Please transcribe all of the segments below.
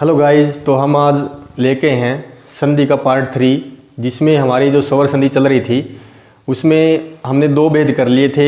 Hello guys, तो हम आज लेके हैं संधि का पार्ट 3, जिसमें हमारी जो स्वर संधि चल रही थी उसमें हमने 2 भेद कर लिए थे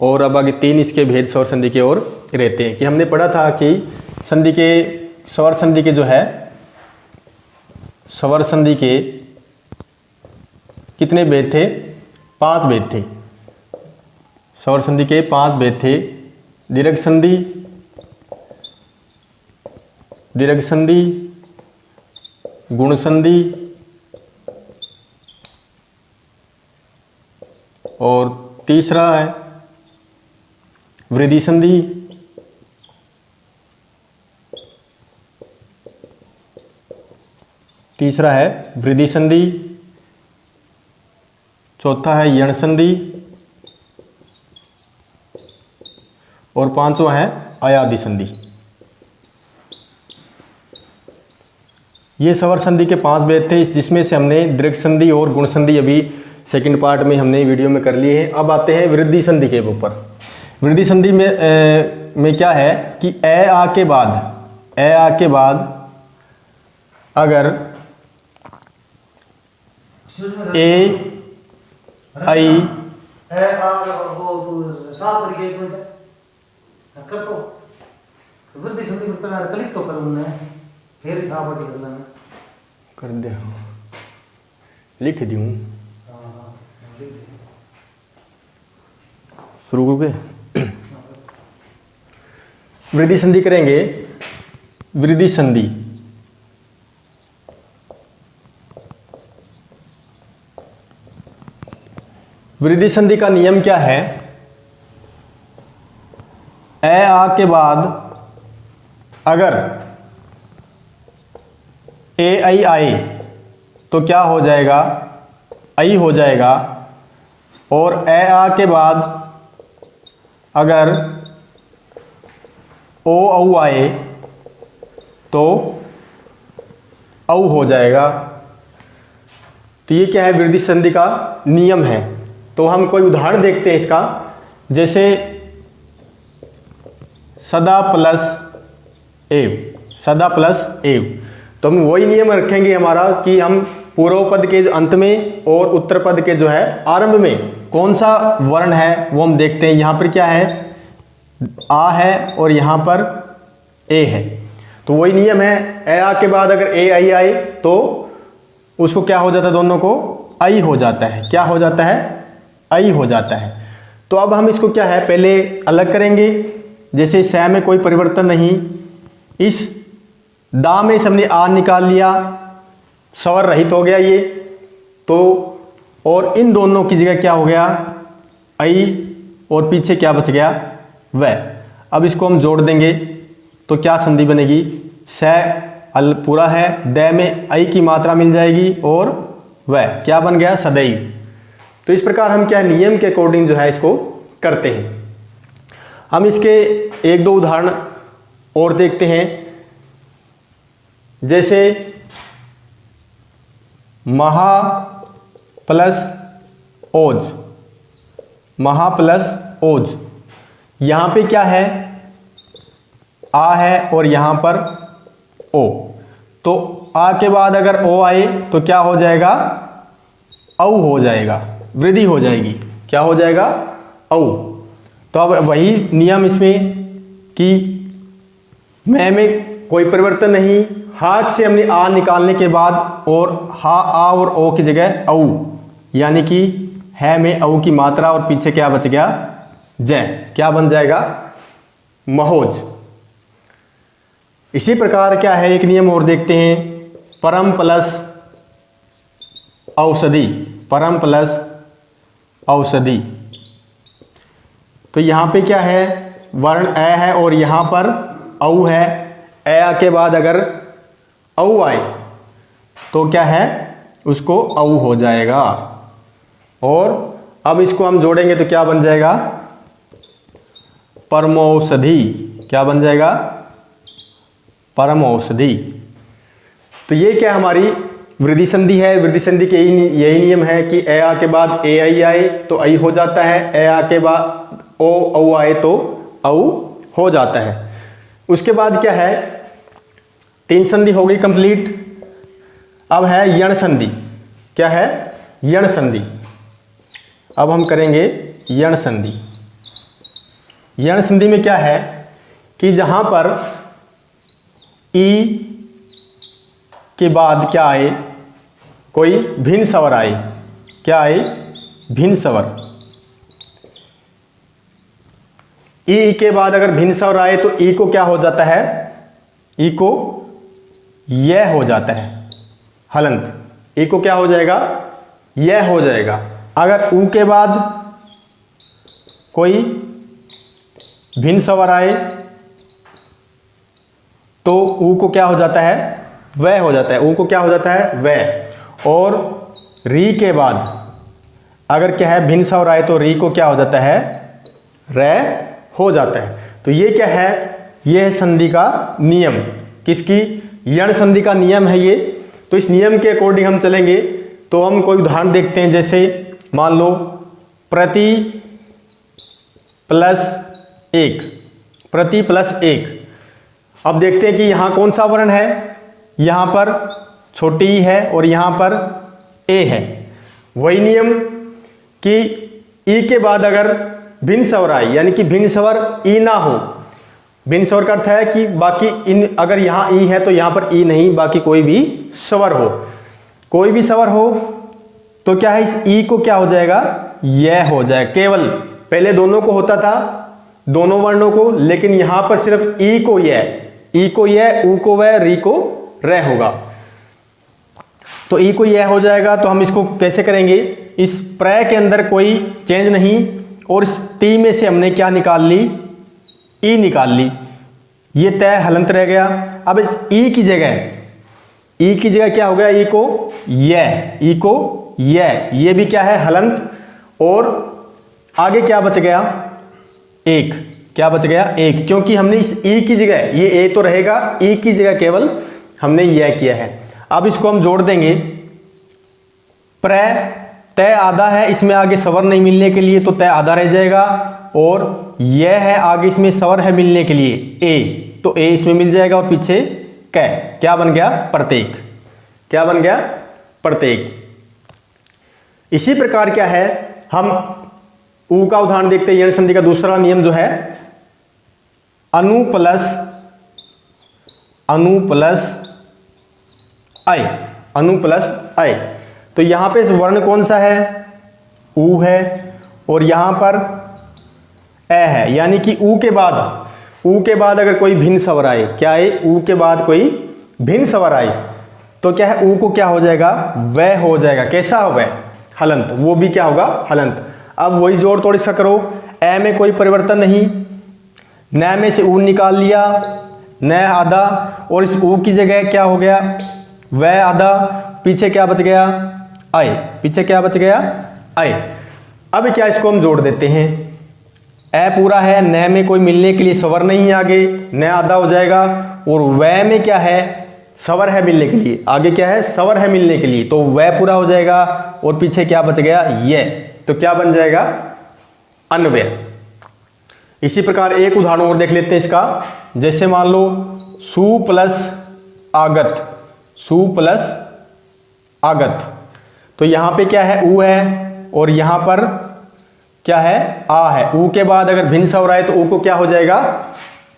और अब आगे 3 इसके भेद स्वर संधि के और रहते हैं। कि हमने पढ़ा था कि संधि के स्वर संधि के जो है स्वर संधि के कितने भेद थे? 5 भेद थे। स्वर संधि के 5 भेद थे। दीर्घ संधि, दीर्घ संधि, गुण संधि और तीसरा है वृद्धि संधि। तीसरा है वृद्धि संधि, चौथा है यण संधि और 5वां है अयादि संधि। ये स्वर संधि के 5 भेद थे, जिसमें से हमने दीर्घ संधि और गुण संधि अभी सेकंड पार्ट में हमने वीडियो में कर लिए हैं। अब आते हैं वृद्धि संधि के ऊपर। वृद्धि संधि में क्या है कि ए आ के बाद अगर ए आई वृद्धि संधि में पहले क्लिक तो करूँ फिर कर दे, लिख दूँ शुरू हो गए। वृद्धि संधि करेंगे। वृद्धि संधि वृद्धि संधि का नियम क्या है? ए आ के बाद अगर ए आई आए तो क्या हो जाएगा? आई हो जाएगा। और ए आ के बाद अगर ओ औ आए तो औ हो जाएगा। तो ये क्या है? वृद्धि संधि का नियम है। तो हम कोई उदाहरण देखते हैं इसका। जैसे सदा प्लस एव, सदा प्लस एव, तो हम वही नियम रखेंगे हमारा कि हम पूर्व पद के अंत में और उत्तर पद के जो है आरंभ में कौन सा वर्ण है वो हम देखते हैं। यहाँ पर क्या है? आ है और यहाँ पर ए है। तो वही नियम है, ए आ के बाद अगर ए आई आए तो उसको क्या हो जाता है? दोनों को आई हो जाता है। क्या हो जाता है? आई हो जाता है। तो अब हम इसको क्या है पहले अलग करेंगे। जैसे स में कोई परिवर्तन नहीं, इस दा में हमने आ निकाल लिया, स्वर रहित हो गया ये तो, और इन दोनों की जगह क्या हो गया? आई और पीछे क्या बच गया? वह। अब इसको हम जोड़ देंगे तो क्या संधि बनेगी? स अल पूरा है, द में आई की मात्रा मिल जाएगी और वह क्या बन गया? सदैव। तो इस प्रकार हम क्या नियम के अकॉर्डिंग जो है इसको करते हैं। हम इसके 1-2 उदाहरण और देखते हैं। जैसे महा प्लस ओज, महा प्लस ओज, यहाँ पे क्या है? आ है और यहाँ पर ओ। तो आ के बाद अगर ओ आए तो क्या हो जाएगा? औ हो जाएगा, वृद्धि हो जाएगी। क्या हो जाएगा? औ। तो अब वही नियम इसमें कि मैं में कोई परिवर्तन नहीं, हाथ से हमने आ निकालने के बाद और हा आ और ओ की जगह औ, यानी कि है में औ की मात्रा और पीछे क्या बच गया? जय। क्या बन जाएगा? महोज। इसी प्रकार क्या है एक नियम और देखते हैं। परम प्लस औषधि, परम प्लस औषधि। तो यहाँ पे क्या है? वर्ण ए है और यहाँ पर औ है। ए के बाद अगर औ आए तो क्या है? उसको औ हो जाएगा। और अब इसको हम जोड़ेंगे तो क्या बन जाएगा? परमौषधि। क्या बन जाएगा? परम औषधि। तो ये क्या हमारी वृद्धि संधि है। वृद्धि संधि के यही नियम है कि ए आ के बाद ए आई आए तो आई हो जाता है, ए आ के बाद ओ औ आए तो औ हो जाता है। उसके बाद क्या है? 3 संधि हो गई कंप्लीट। अब है यण संधि। क्या है? यण संधि। अब हम करेंगे यण संधि। यण संधि में क्या है कि जहां पर ई के बाद क्या आए, कोई भिन्न स्वर आए। क्या आए? भिन्न स्वर। ई के बाद अगर भिन्न स्वर आए तो ई को क्या हो जाता है? ई को यह हो जाता है हलंत। ई को क्या हो जाएगा? यह हो जाएगा। अगर ऊ के बाद कोई भिन्न स्वर आए तो ऊ को क्या हो जाता है? वह हो जाता है। ऊ को क्या हो जाता है? वह। और री के बाद अगर क्या है भिन्न स्वर आए तो री को क्या हो जाता है? रे हो जाता है। तो ये क्या है? ये है संधि का नियम। किसकी? यण संधि का नियम है ये। तो इस नियम के अकॉर्डिंग हम चलेंगे। तो हम कोई उदाहरण देखते हैं, जैसे मान लो प्रति प्लस 1, प्रति प्लस 1। अब देखते हैं कि यहाँ कौन सा वर्ण है। यहाँ पर छोटी ई है और यहाँ पर ए है। वही नियम कि ई के बाद अगर भिन्न स्वर आए, यानी कि भिन्न स्वर ई ना हो। भिन्न स्वर का अर्थ है कि बाकी इन, अगर यहाँ ई है तो यहाँ पर ई नहीं, बाकी कोई भी स्वर हो। कोई भी स्वर हो तो क्या है, इस ई को क्या हो जाएगा? यह हो जाएगा। केवल पहले दोनों को होता था, दोनों वर्णों को, लेकिन यहां पर सिर्फ ई को यह, ई को यह, ऊ को वह, री को रे होगा। तो ई को यह हो जाएगा। तो हम इसको कैसे करेंगे? इस प्रय के अंदर कोई चेंज नहीं और इस टी में से हमने क्या निकाल ली? ई निकाल ली। ये तय हलंत रह गया। अब इस ई की जगह क्या हो गया? ई को यह, ई को यह, ये भी क्या है? हलंत। और आगे क्या बच गया? एक। क्या बच गया? एक। क्योंकि हमने इस ई की जगह, ये ए तो रहेगा, ई की जगह केवल हमने यह किया है। अब इसको हम जोड़ देंगे। प्रय तय आधा है, इसमें आगे स्वर नहीं मिलने के लिए तो तय आधा रह जाएगा। और यह है आगे इसमें स्वर है मिलने के लिए ए, तो ए इसमें मिल जाएगा और पीछे कै। क्या बन गया? प्रत्येक। क्या बन गया? प्रत्येक। इसी प्रकार क्या है, हम ऊ का उदाहरण देखते हैं। यण संधि का दूसरा नियम जो है अनु प्लस आई। अनु प्लस आई। तो यहां पे इस वर्ण कौन सा है? ऊ है। और यहां पर ए है, यानी कि ऊ के बाद अगर कोई भिन्न स्वर आए, क्या है? ऊ के बाद कोई भिन्न स्वर आए तो क्या है? ऊ को क्या हो जाएगा? वह हो जाएगा। कैसा हो? वह हलंत। वो भी क्या होगा? हलंत। अब वही जोड़ तोड़ इसका करो। ए में कोई परिवर्तन नहीं, न में से ऊ निकाल लिया, न आधा, और इस ऊ की जगह क्या हो गया? वह आधा। पीछे क्या बच गया? आए। पीछे क्या बच गया? आए। अब क्या इसको हम जोड़ देते हैं। ए पूरा है, न में कोई मिलने के लिए स्वर नहीं आगे, न आधा हो जाएगा। और वह में क्या है? स्वर है मिलने के लिए, आगे क्या है? स्वर है मिलने के लिए, तो वह पूरा हो जाएगा। और पीछे क्या बच गया? यह। तो क्या बन जाएगा? अन्वय। इसी प्रकार एक उदाहरण और देख लेते हैं इसका। जैसे मान लो सु प्लस आगत, सु प्लस आगत। तो यहां पे क्या है? ऊ है और यहां पर क्या है? आ है। ऊ के बाद अगर भिन्न स्वर आए तो ऊ को क्या हो जाएगा?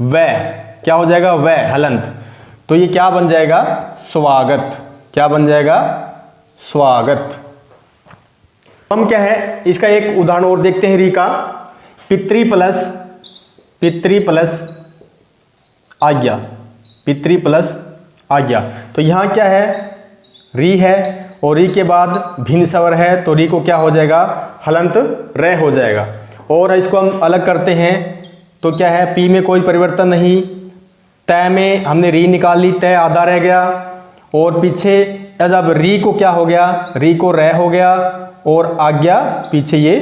वह। क्या हो जाएगा? वह हलंत। तो ये क्या बन जाएगा? स्वागत। क्या बन जाएगा? स्वागत। हम क्या है, इसका एक उदाहरण और देखते हैं। री का पितृ प्लस आज्ञा, पितृ प्लस आज्ञा। तो यहां क्या है? री है और री के बाद भिन्न स्वर है, तो री को क्या हो जाएगा? हलंत रे हो जाएगा। और इसको हम अलग करते हैं तो क्या है? पी में कोई परिवर्तन नहीं, तय में हमने री निकाल ली, तय आधा रह गया। और पीछे जब री को क्या हो गया? री को रे हो गया और आज्ञा पीछे ये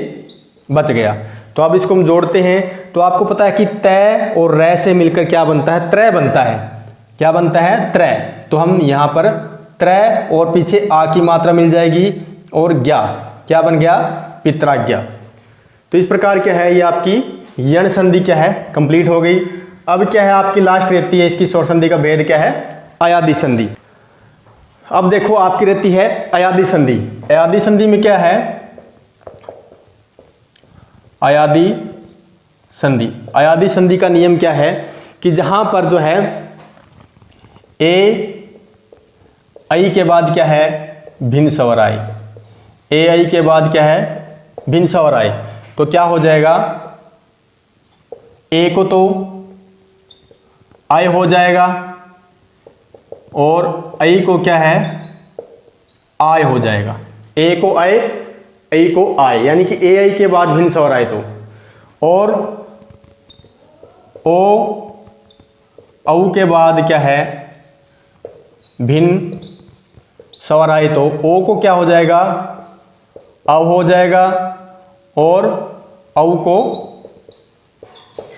बच गया। तो अब इसको हम जोड़ते हैं। तो आपको पता है कि तय और रे से मिलकर क्या बनता है? त्रय बनता है। क्या बनता है? त्रय। तो हम यहाँ पर त्रय और पीछे आ की मात्रा मिल जाएगी और ज्ञा। क्या बन गया? पित्राज्ञा। तो इस प्रकार क्या है, ये आपकी यण संधि क्या है? कंप्लीट हो गई। अब क्या है आपकी लास्ट रहती है इसकी स्वर संधि का भेद क्या है? अयादी संधि। अब देखो आपकी रहती है अयादी संधि। अयादी संधि में क्या है, अयादी संधि। अयादी संधि का नियम क्या है कि जहां पर जो है ए आई के बाद क्या है भिन्न स्वर आए, ए आई के बाद क्या है भिन्न स्वर आए, तो क्या हो जाएगा, ए को तो आय हो जाएगा और आई को क्या है आय हो जाएगा। ए को आय, आई को आय, यानी कि ए आई के बाद भिन्न स्वर आए तो, और ओ औ के बाद क्या है भिन्न स्वर आए तो ओ को क्या हो जाएगा अव हो जाएगा और औ को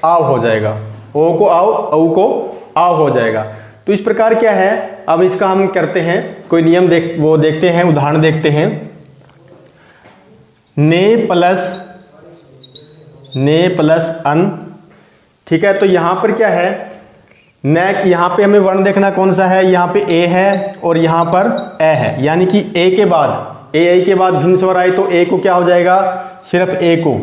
आव हो जाएगा, ओ को आव, औ को आव हो जाएगा। तो इस प्रकार क्या है, अब इसका हम करते हैं कोई नियम देखते हैं, उदाहरण देखते हैं। ने प्लस अन, ठीक है। तो यहां पर क्या है, न यहां पे हमें वर्ण देखना कौन सा है, यहां पे ए है और यहां पर ए है, यानी कि ए के बाद, ए आई के बाद भिन्न स्वर आए तो ए को क्या हो जाएगा, सिर्फ ए को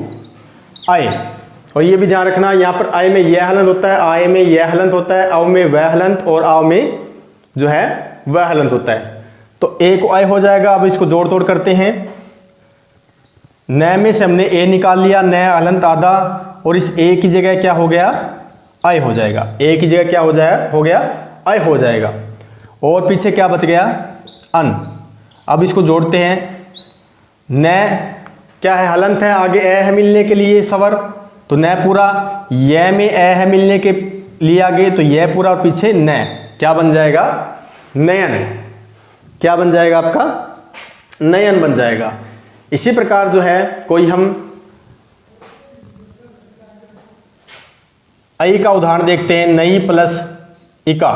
आए। और ये भी ध्यान रखना, यहाँ पर आय में यह हलंत होता है, आय में यह हलंत होता है, अव में वह हलंत और आव में जो है वह हलंत होता है। तो ए को आय हो जाएगा। अब इसको जोड़ तोड़ करते हैं। न में से हमने ए निकाल लिया, न हलंत आधा, और इस ए की जगह क्या हो गया आय हो जाएगा, ए की जगह क्या हो जाएगा, हो गया आय हो जाएगा। और पीछे क्या बच गया अन। अब इसको जोड़ते हैं। न क्या है हलंत है, आगे ए है मिलने के लिए स्वर, तो न पूरा, ये में ए है मिलने के लिए आगे, तो यह पूरा, और पीछे न, क्या बन जाएगा नयन। क्या बन जाएगा आपका नयन बन जाएगा। इसी प्रकार जो है कोई हम आई का उदाहरण देखते हैं। नई प्लस इका,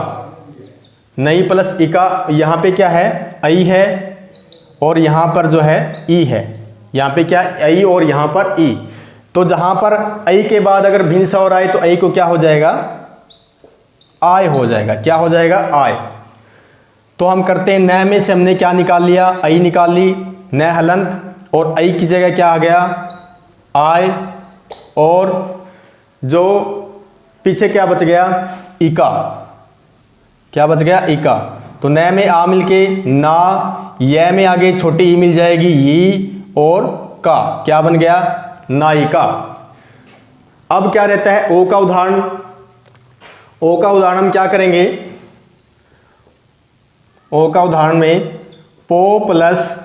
नई प्लस इका, यहाँ पे क्या है आई है और यहाँ पर जो है ई है, यहाँ पे क्या आई और यहाँ पर ई। तो जहाँ पर आई के बाद अगर भिन्न स्वर आए तो आई को क्या हो जाएगा आय हो जाएगा। क्या हो जाएगा आय। तो हम करते हैं, न में से हमने क्या निकाल लिया, आई निकाल ली, न हलंत, और आई की जगह क्या आ गया आय, और जो पीछे क्या बच गया इका, क्या बच गया इका। तो न में आ मिलके ना, ये में आगे छोटी ई मिल जाएगी ये, और का, क्या बन गया नायिका। अब क्या रहता है ओ का उदाहरण। ओ का उदाहरण हम क्या करेंगे, ओ का उदाहरण में पो प्लस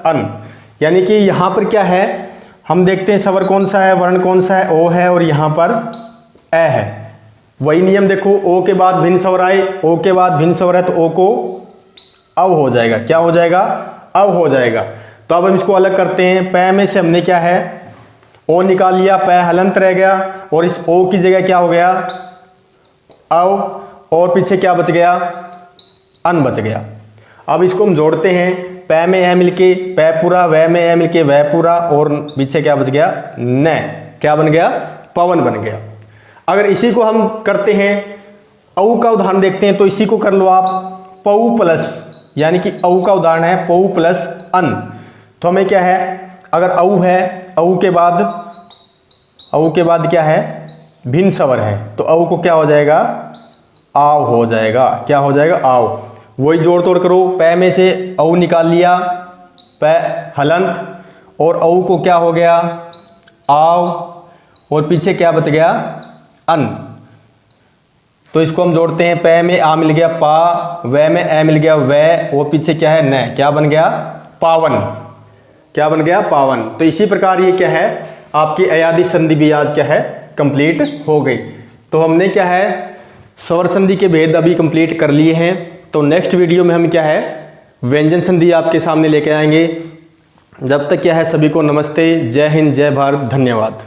अन, यानी कि यहां पर क्या है, हम देखते हैं स्वर कौन सा है, वर्ण कौन सा है, ओ है और यहां पर ए है। वही नियम देखो, ओ के बाद भिन्न स्वर आए, ओ के बाद भिन्न स्वर है तो ओ को अव हो जाएगा। क्या हो जाएगा अव हो जाएगा। तो अब हम इसको अलग करते हैं। पै में से हमने क्या है ओ निकाल लिया, पै हलंत रह गया, और इस ओ की जगह क्या हो गया अव, और पीछे क्या बच गया अन बच गया। अब इसको हम जोड़ते हैं। पै में ए मिलके पै पूरा, वह में ए मिलके वह पूरा, और पीछे क्या बच गया न, क्या बन गया पवन बन गया। अगर इसी को हम करते हैं, औ का उदाहरण देखते हैं, तो इसी को कर लो आप पौ प्लस, यानी कि औ का उदाहरण है पौ प्लस अन। तो हमें क्या है, अगर औ है, औ के बाद क्या है भिन्न स्वर है, तो औ को क्या हो जाएगा आव हो जाएगा। क्या हो जाएगा आव। वही जोड़ तोड़ करो, पै में से औ निकाल लिया, पै हलंत, और औ को क्या हो गया आव, और पीछे क्या बच गया अन। तो इसको हम जोड़ते हैं। पै में आ मिल गया पा, वह में ए मिल गया वह, और पीछे क्या है न, क्या बन गया पावन। क्या बन गया पावन। तो इसी प्रकार ये क्या है आपकी अयादी संधि भी आज क्या है कंप्लीट हो गई। तो हमने क्या है स्वर संधि के भेद अभी कंप्लीट कर लिए हैं। तो नेक्स्ट वीडियो में हम क्या है व्यंजन संधि आपके सामने लेके आएंगे। जब तक क्या है सभी को नमस्ते, जय हिंद, जय भारत, धन्यवाद।